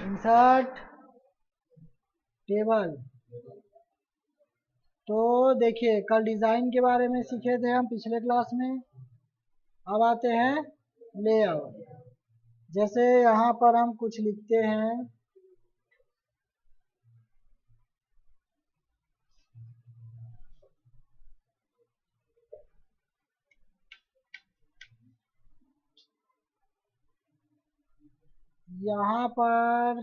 Insert table. तो देखिए कल डिज़ाइन के बारे में सीखे थे हम पिछले क्लास में। अब आते हैं लेआउट। जैसे यहाँ पर हम कुछ लिखते हैं, यहाँ पर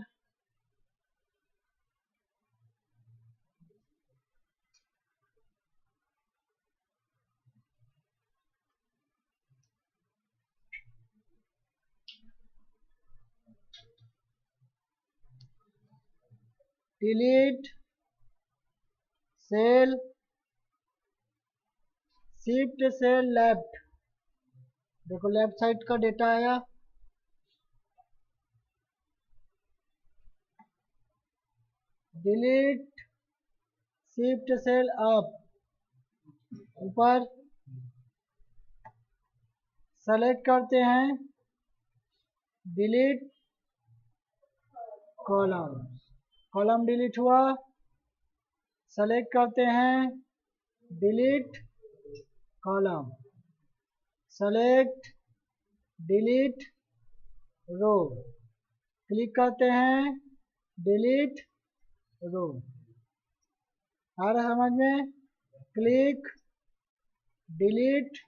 delete cell, shift cell left. देखो लेफ्ट साइड का डेटा आया। डिलीट शिफ्ट सेल अप, ऊपर सेलेक्ट करते हैं डिलीट कॉलम, कॉलम डिलीट हुआ। सेलेक्ट करते हैं delete column, select delete row, click करते हैं डिलीट रो। आ रहा समझ में? क्लिक डिलीट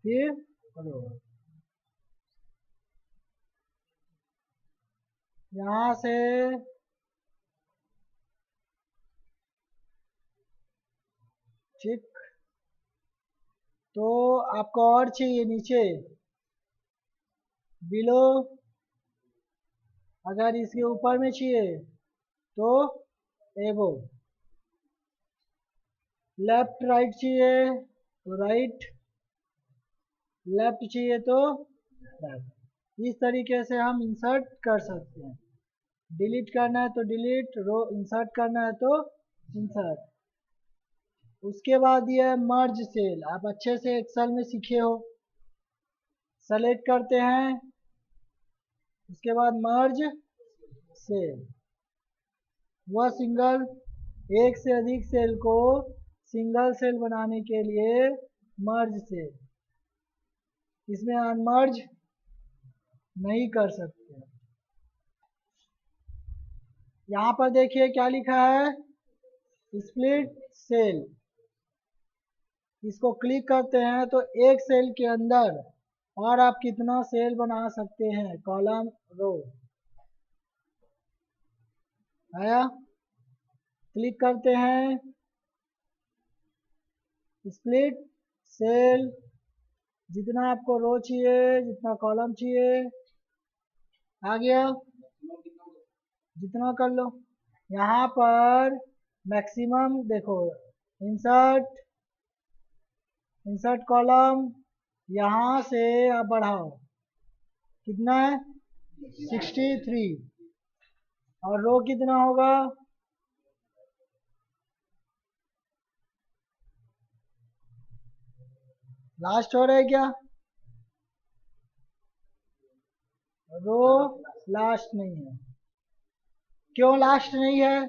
फिर रो। यहाँ से ठीक। तो आपको और चाहिए नीचे बिलो, अगर इसके ऊपर में चाहिए तो एबो, लेफ्ट राइट चाहिए तो राइट, लेफ्ट चाहिए तो लेफ्ट। इस तरीके से हम इंसर्ट कर सकते हैं। डिलीट करना है तो डिलीट, रो इंसर्ट करना है तो इंसर्ट। उसके बाद ये मर्ज सेल, आप अच्छे से एक्सेल में सीखे हो। सेलेक्ट करते हैं, उसके बाद मर्ज सेल। वह सिंगल, एक से अधिक सेल को सिंगल सेल बनाने के लिए मर्ज सेल, इसमें अनमर्ज नहीं कर सकते। यहाँ पर देखिए क्या लिखा है, स्प्लिट सेल। इसको क्लिक करते हैं तो एक सेल के अंदर और आप कितना सेल बना सकते हैं, कॉलम रो। आया? क्लिक करते हैं स्प्लिट सेल, जितना आपको रो चाहिए, जितना कॉलम चाहिए, आ गया, जितना कर लो। यहाँ पर मैक्सिमम देखो, इंसर्ट, इंसर्ट कॉलम, यहाँ से आप बढ़ाओ, कितना है 63, और रो कितना होगा, लास्ट हो रहा है क्या? रो लास्ट नहीं है। क्यों लास्ट नहीं है?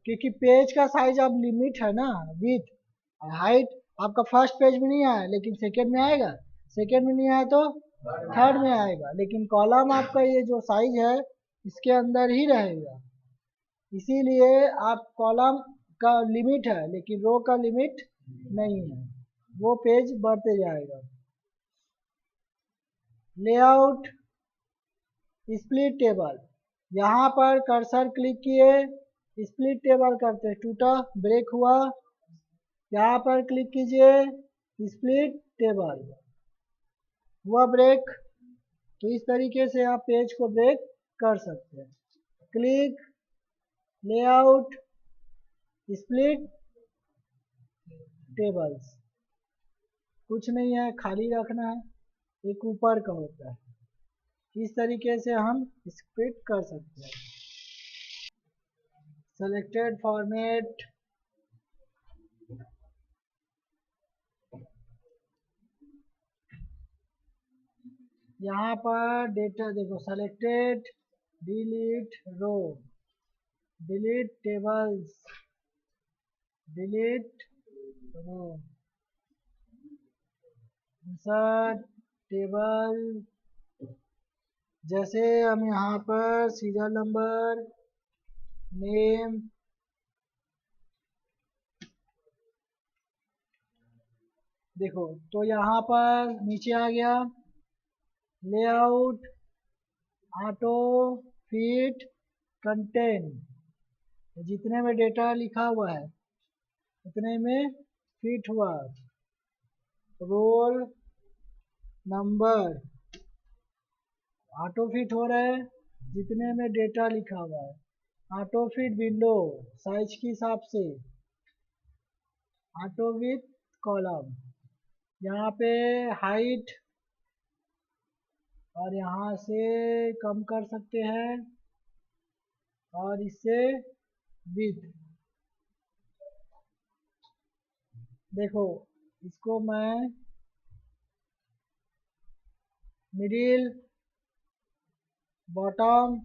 क्योंकि पेज का साइज अब लिमिट है ना, विथ हाइट। आपका फर्स्ट पेज में नहीं आया लेकिन सेकेंड में आएगा, सेकेंड में नहीं आया तो थर्ड में आएगा, लेकिन कॉलम आपका ये जो साइज है इसके अंदर ही रहेगा। इसीलिए आप कॉलम का लिमिट है लेकिन रो का लिमिट नहीं है, वो पेज बढ़ते जाएगा। लेआउट स्प्लिट टेबल, यहाँ पर कर्सर क्लिक किए, स्प्लिट टेबल करते, टूटा ब्रेक हुआ, यहाँ पर क्लिक कीजिए स्प्लिट टेबल, हुआ ब्रेक। तो इस तरीके से आप पेज को ब्रेक कर सकते हैं। क्लिक लेआउट स्प्लिट टेबल्स, कुछ नहीं है, खाली रखना है, एक ऊपर का होता है। इस तरीके से हम स्प्लिट कर सकते हैं। सेलेक्टेड फॉर्मेट, यहाँ पर डेटा देखो, सेलेक्टेड डिलीट रो, डिलीट टेबल्स, डिलीट रो, इंसर्ट टेबल। जैसे हम यहाँ पर सीरियल नंबर, नेम, देखो तो यहाँ पर नीचे आ गया लेआउट, ऑटो फिट, कंटेंट, जितने में डेटा लिखा हुआ है उतने में फिट हुआ, रोल नंबर ऑटो फिट हो रहा है जितने में डेटा लिखा हुआ है, ऑटो फिट विंडो साइज के हिसाब से, ऑटो विथ कॉलम, यहाँ पे हाइट और यहाँ से कम कर सकते हैं और इससे विथ। देखो इसको मैं middle, bottom,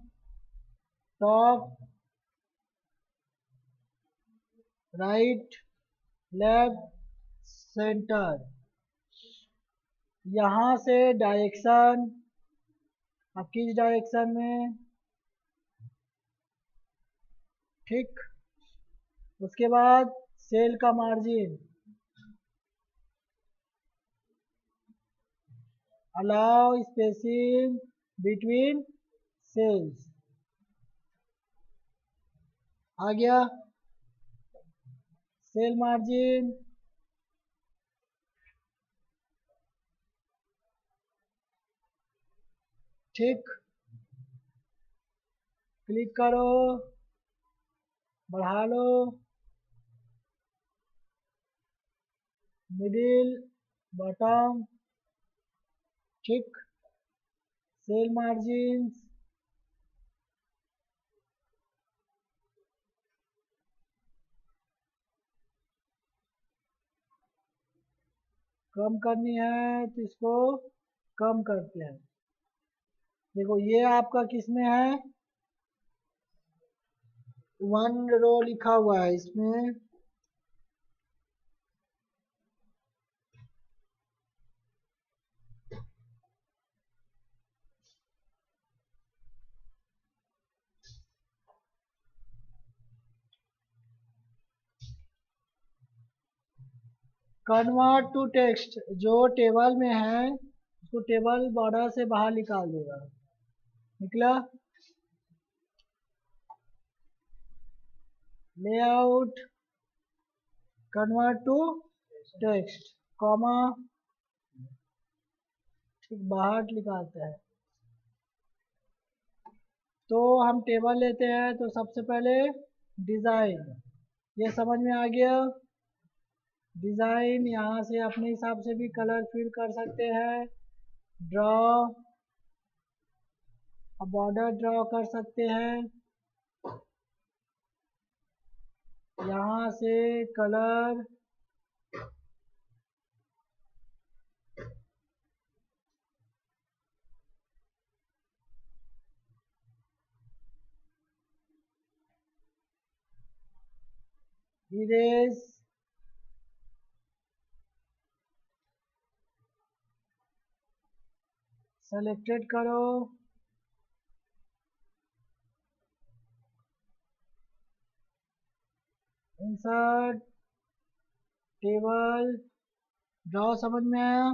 top, right, left, centre, यहाँ से डायरेक्शन, अब किस डायरेक्शन में, ठीक। उसके बाद सेल का margin, allow spacing between cells, आ गया सेल मार्जिन, ठीक। क्लिक करो, बढ़ा लो, मिडिल, बॉटम, ठीक। सेल मार्जिन कम करनी है तो इसको कम करते हैं। देखो ये आपका किस में है, 1 रो लिखा हुआ है इसमें, कन्वर्ट टू टेक्स्ट, जो टेबल में है उसको टेबल बॉर्डर से बाहर निकाल देगा, निकला। Layout, convert to text, comma, ठीक, बाहर निकालते हैं। तो हम टेबल लेते हैं तो सबसे पहले डिज़ाइन, ये समझ में आ गया। डिज़ाइन यहाँ से अपने हिसाब से भी कलर फिल कर सकते हैं, ड्रॉ, अब बॉर्डर ड्रॉ कर सकते हैं, यहाँ से कलर, इरेज, सेलेक्टेड करो, इंसर्ट टेबल, ड्रॉ, समझ में आया,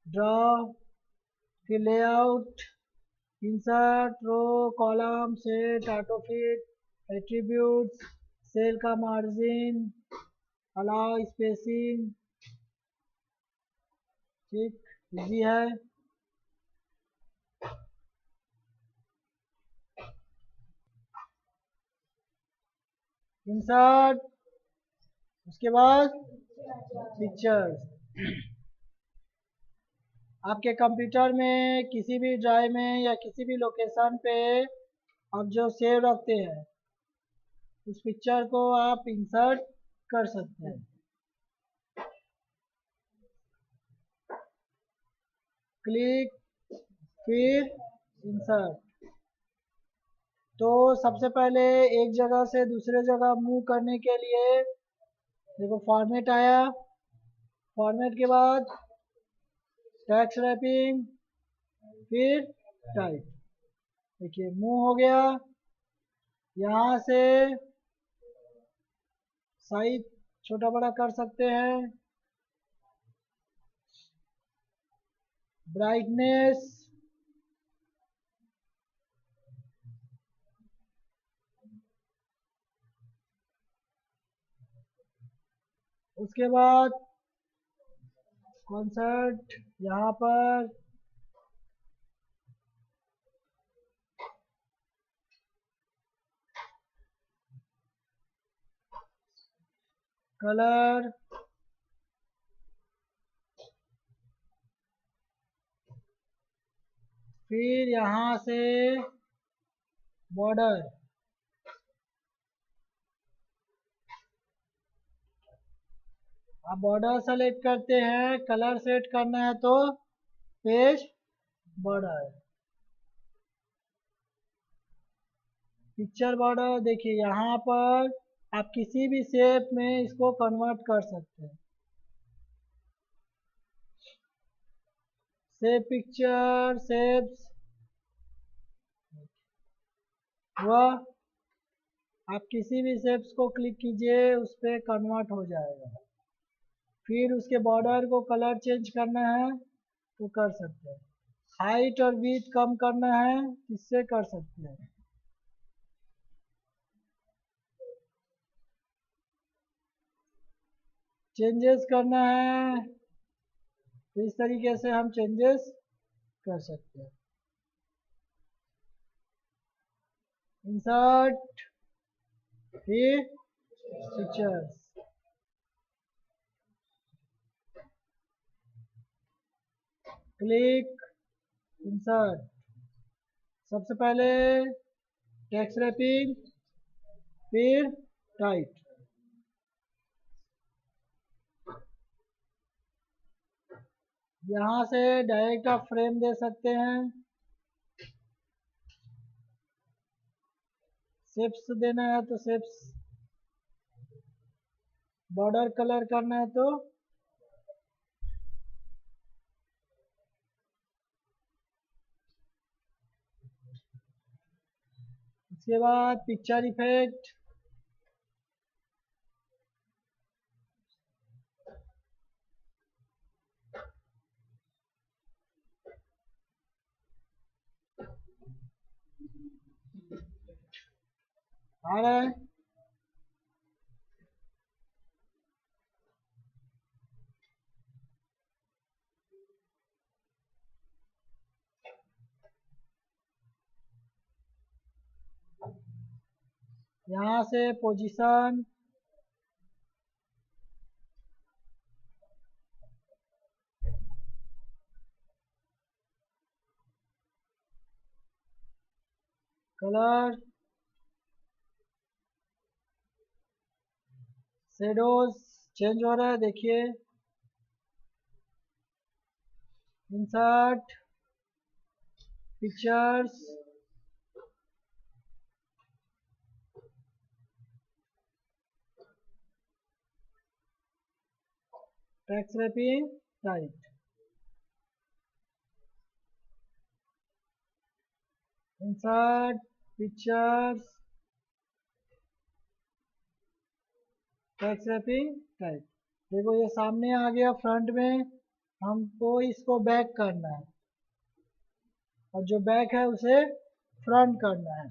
ड्रॉ, फिर layout, insert row, column, set, auto fit, attributes, cell का मार्जिन, अलाउ स्पेसिंग, ठीक, इजी है। इंसर्ट, उसके बाद पिक्चर्स, आपके कंप्यूटर में किसी भी ड्राइव में या किसी भी लोकेशन पे आप जो सेव रखते हैं उस पिक्चर को आप इंसर्ट कर सकते हैं। क्लिक, फिर इंसर्ट, तो सबसे पहले एक जगह से दूसरे जगह मूव करने के लिए देखो फॉर्मेट आया, फॉर्मेट के बाद टेक्स्ट रैपिंग, फिर टाइप। देखिए मूव हो गया, यहाँ से साइज छोटा बड़ा कर सकते हैं, ब्राइटनेस, उसके बाद कॉन्सर्ट यहाँ पर, कलर, फिर यहाँ से बॉर्डर, अब बॉर्डर सेलेक्ट करते हैं, कलर सेट करना है तो पेज बॉर्डर, पिक्चर बॉर्डर। देखिए यहाँ पर आप किसी भी शेप में इसको कन्वर्ट कर सकते हैं, शेप पिक्चर शेप्स हुआ, आप किसी भी शेप्स को क्लिक कीजिए उस पर कन्वर्ट हो जाएगा। फिर उसके बॉर्डर को कलर चेंज करना है तो कर सकते हैं, हाइट और विड्थ कम करना है इससे कर सकते हैं, चेंजेस करना है तो इस तरीके से हम चेंजेस कर सकते हैं। इंसर्ट, फिर पिक्चर्स, क्लिक, इंसर्ट। सबसे पहले टेक्स्ट रैपिंग, फिर टाइप। यहाँ से डायरेक्ट आप फ्रेम दे सकते हैं, शेप्स देना है तो शेप्स, बॉर्डर कलर करना है तो उसके बाद पिक्चर इफेक्ट, आ रहा है, यहाँ से पोजीशन, कलर, शेडोज चेंज हो रहा है देखिए, insert, pictures, text wrapping, type, insert, pictures, text wrapping, type. देखो ये सामने आ गया फ्रंट में, हमको इसको बैक करना है और जो बैक है उसे फ्रंट करना है।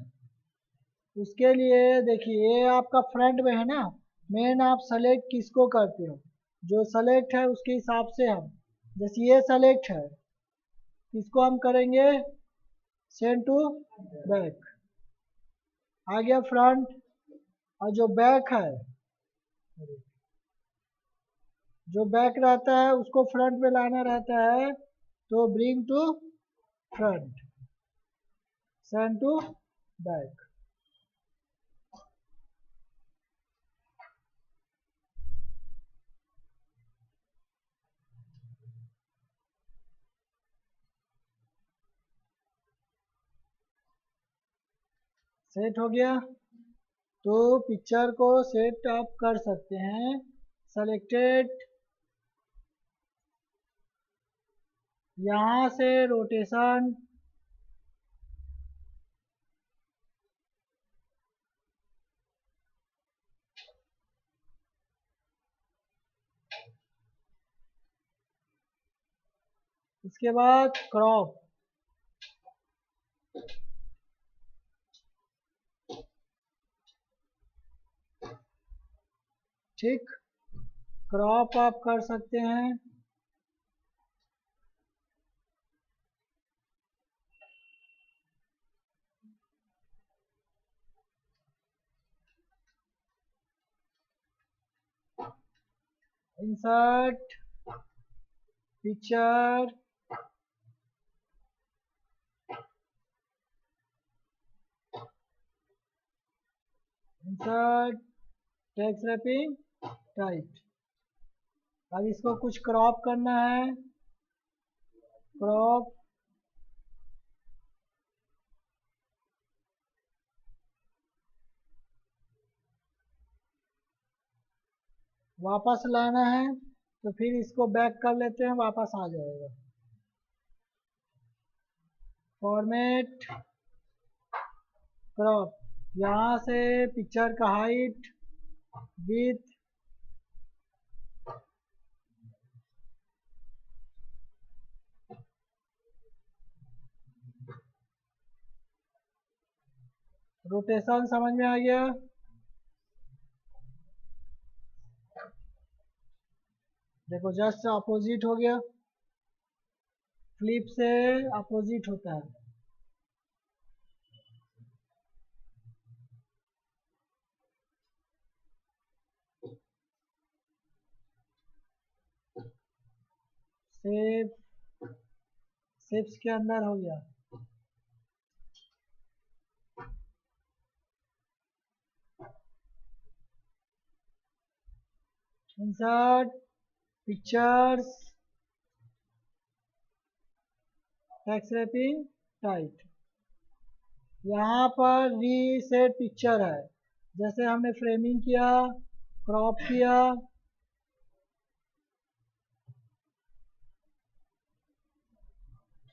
उसके लिए देखिए ये आपका फ्रंट में है ना, मेन आप सेलेक्ट किसको करते हो, जो सेलेक्ट है उसके हिसाब से हम, जैसे ये सेलेक्ट है इसको हम करेंगे सेंड टू बैक, आ गया फ्रंट। और जो बैक है, जो बैक रहता है उसको फ्रंट में लाना रहता है तो bring to front, send to back. Set हो गया। तो पिक्चर को सेट आप कर सकते हैं। सेलेक्टेड, यहाँ से रोटेशन, इसके बाद क्रॉप, ठीक, क्रॉप आप कर सकते हैं। Insert picture, insert text wrapping tight. अब इसको कुछ क्रॉप करना है, क्रॉप, वापस लाना है तो फिर इसको बैक कर लेते हैं, वापस आ जाएगा। फॉर्मेट, क्रॉप, यहाँ से पिक्चर का हाइट, विड्थ, रोटेशन समझ में आ गया। देखो जस्ट अपोजिट हो गया, फ्लिप से अपोजिट होता है। सेव, शेप्स के अंदर हो गया। Insert pictures, text wrapping tight. यहाँ पर रीसेट पिक्चर है, जैसे हमने फ्रेमिंग किया, क्रॉप किया,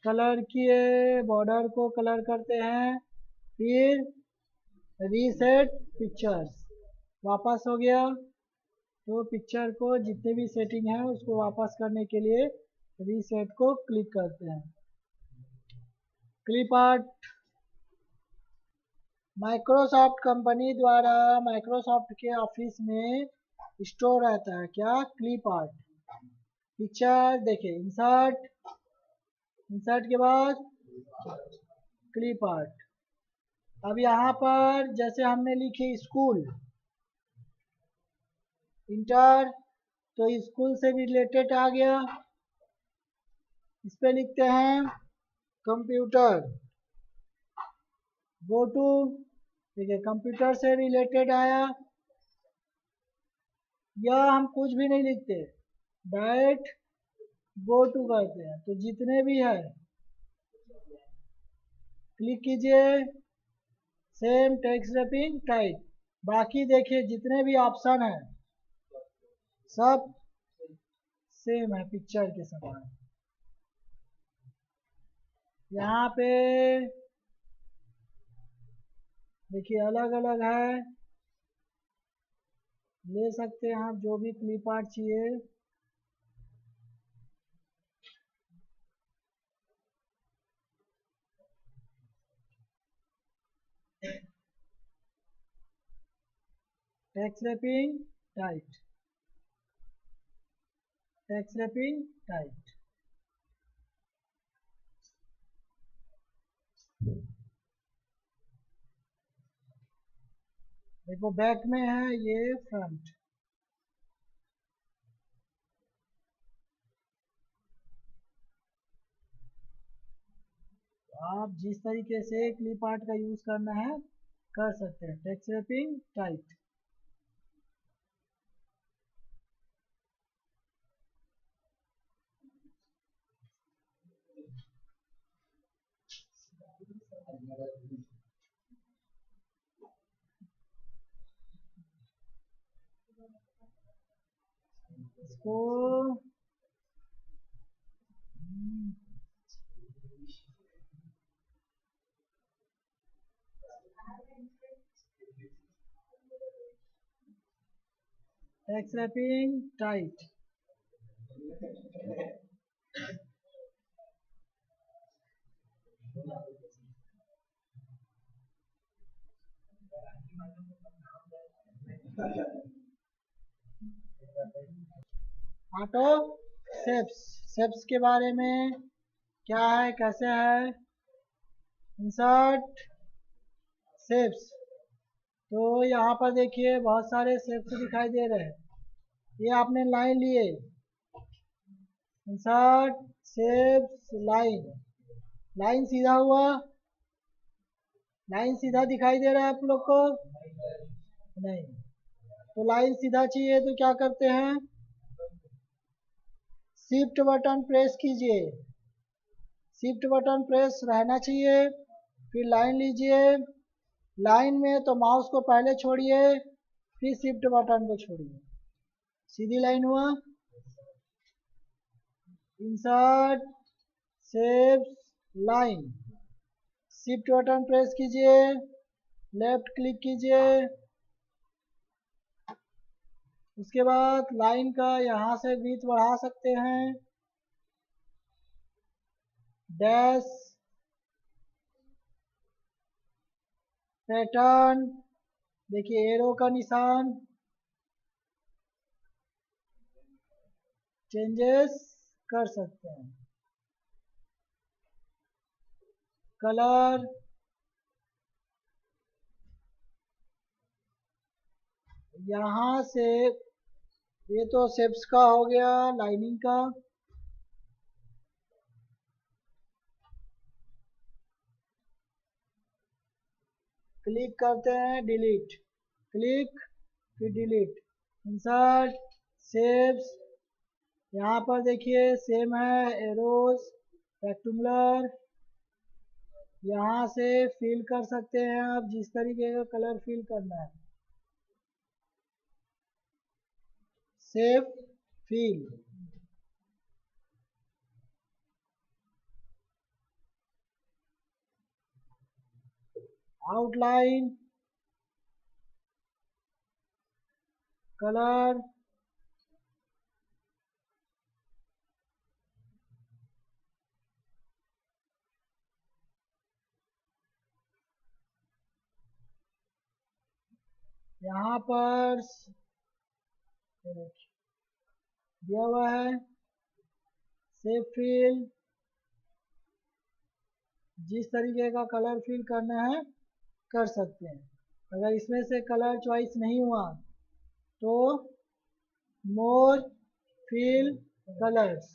कलर किए, बॉर्डर को कलर करते हैं, फिर रीसेट पिक्चर्स, वापस हो गया। तो पिक्चर को जितने भी सेटिंग है उसको वापस करने के लिए रीसेट को क्लिक करते हैं। क्लिप आर्ट माइक्रोसॉफ्ट कंपनी द्वारा माइक्रोसॉफ्ट के ऑफिस में स्टोर रहता है क्या, क्लिप आर्ट। पिक्चर देखिए, इंसर्ट, इंसर्ट के बाद क्लिप आर्ट। अब यहाँ पर जैसे हमने लिखी स्कूल, इंटर, तो स्कूल से रिलेटेड आ गया। इस पे लिखते हैं कंप्यूटर, गो टू, ठीक है, कंप्यूटर से रिलेटेड आया। या हम कुछ भी नहीं लिखते, डायरेक्ट गो टू करते हैं। तो जितने भी है क्लिक कीजिए, सेम टेक्स्ट रैपिंग टाइप। बाकी देखिए जितने भी ऑप्शन है सब सेम है पिक्चर के समान। यहाँ पे देखिए अलग अलग है, ले सकते हैं आप जो भी क्लिप आर्ट चाहिए। Text wrapping tight, text wrapping tight. देखो बैक में है, ये फ्रंट। आप जिस तरीके से क्लिप आर्ट का यूज करना है कर सकते हैं। Text wrapping tight. इसको text wrapping tight. Auto shapes के बारे में क्या है, कैसे है? इंसर्ट सेप्स, तो यहाँ पर देखिए बहुत सारे सेप्स दिखाई दे रहे हैं। ये आपने लाइन लिए, इंसर्ट सेप्स लाइन, लाइन सीधा हुआ, लाइन सीधा दिखाई दे रहा है आप लोग को? नहीं। तो लाइन सीधा चाहिए तो क्या करते हैं, शिफ्ट बटन प्रेस कीजिए, शिफ्ट बटन प्रेस रहना चाहिए, फिर लाइन लीजिए, लाइन में तो माउस को पहले छोड़िए, फिर शिफ्ट बटन को छोड़िए, सीधी लाइन हुआ। Insert saves line, shift button press कीजिए, लेफ्ट क्लिक कीजिए, उसके बाद लाइन का यहाँ से विड्थ बढ़ा सकते हैं, डैश पैटर्न, देखिए एरो का निशान, चेंजेस कर सकते हैं, कलर, यहाँ से ये तो शेप्स का हो गया, लाइनिंग का। क्लिक करते हैं, डिलीट, क्लिक फिर डिलीट, इंसर्ट शेप्स, यहाँ पर देखिए सेम है, एरोज रेक्टेंगुलर, यहाँ से फिल कर सकते हैं आप जिस तरीके का कलर फिल करना है, सेव फिल, आउटलाइन, कलर, यहाँ पर दिया हुआ है, सेव फिल, जिस तरीके का कलर फिल करना है कर सकते हैं। अगर इसमें से कलर चॉइस नहीं हुआ तो मोर फिल कलर्स,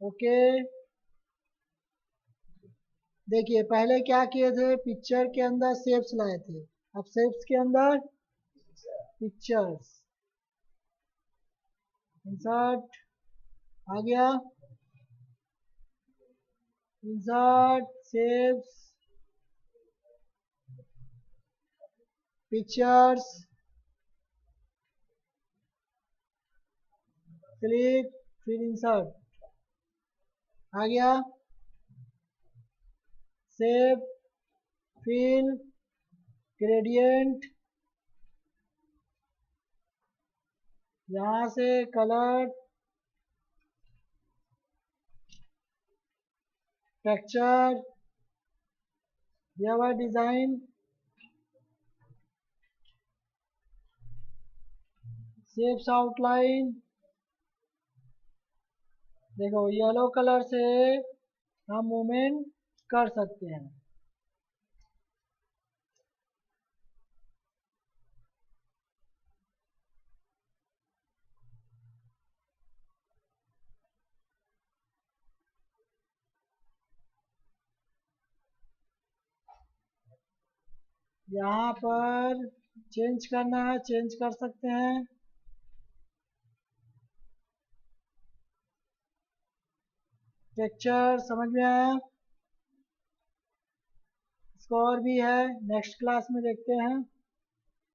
ओके। देखिए पहले क्या किए थे, पिक्चर के अंदर शेप्स लाए थे, अब शेप्स के अंदर पिक्चर्स, इंसर्ट आ गया, इंसर्ट शेप्स पिक्चर्स, क्लिक फिर इंसर्ट आ गया, शेप फिल ग्रेडियंट, यहाँ से कलर, टेक्सचर दिया हुआ, डिजाइन, शेप्स आउटलाइन, देखो येलो कलर से हम मूवमेंट कर सकते हैं। यहाँ पर चेंज करना है, चेंज कर सकते हैं, टेक्सचर समझ में आया? इसको और भी है, नेक्स्ट क्लास में देखते हैं।